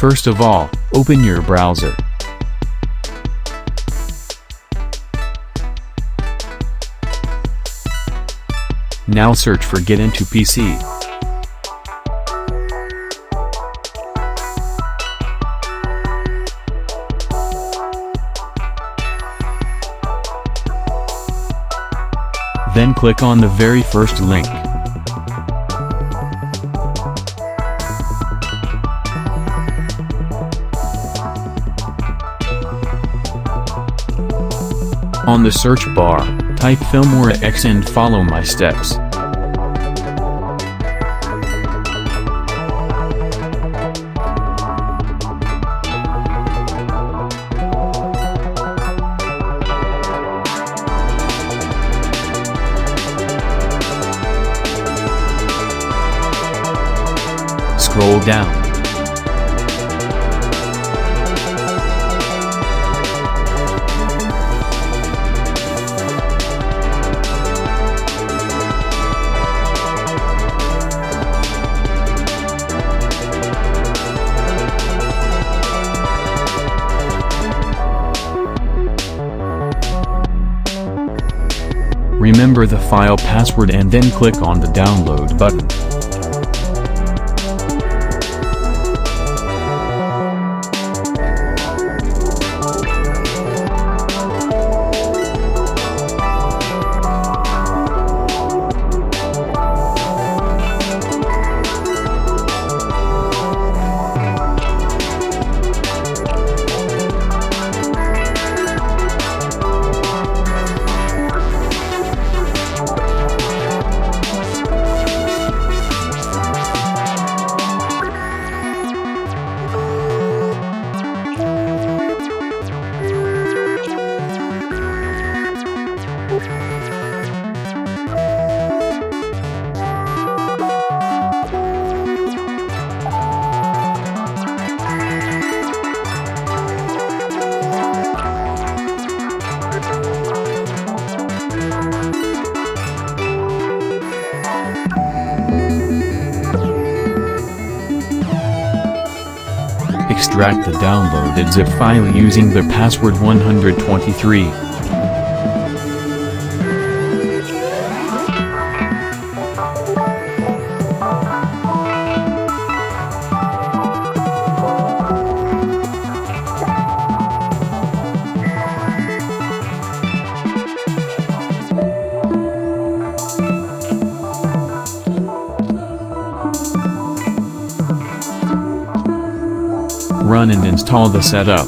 First of all, open your browser. Now search for Get into PC. Then click on the very first link. On the search bar, type Filmora X and follow my steps. Scroll down. Remember the file password and then click on the download button. Extract the downloaded zip file using the password 123. Run and install the setup.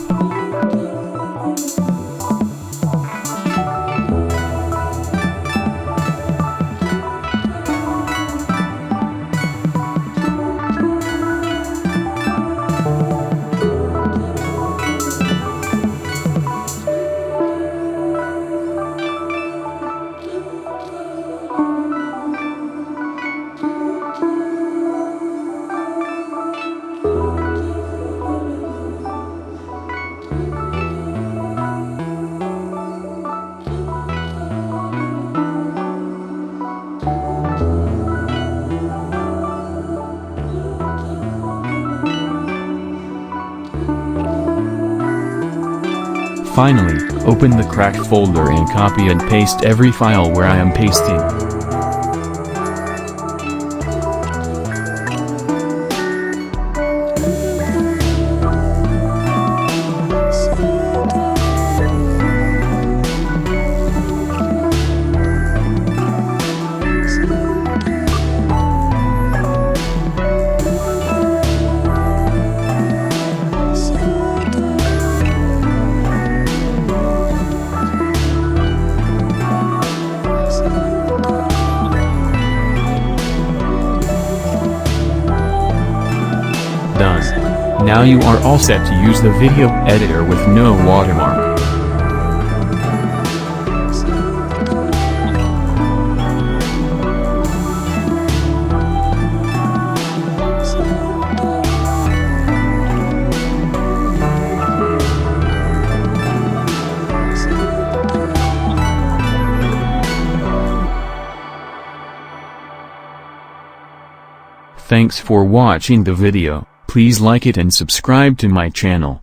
Finally, open the cracked folder and copy and paste every file where I am pasting. Done. Now you are all set to use the video editor with no watermark. Thanks for watching the video. Please like it and subscribe to my channel.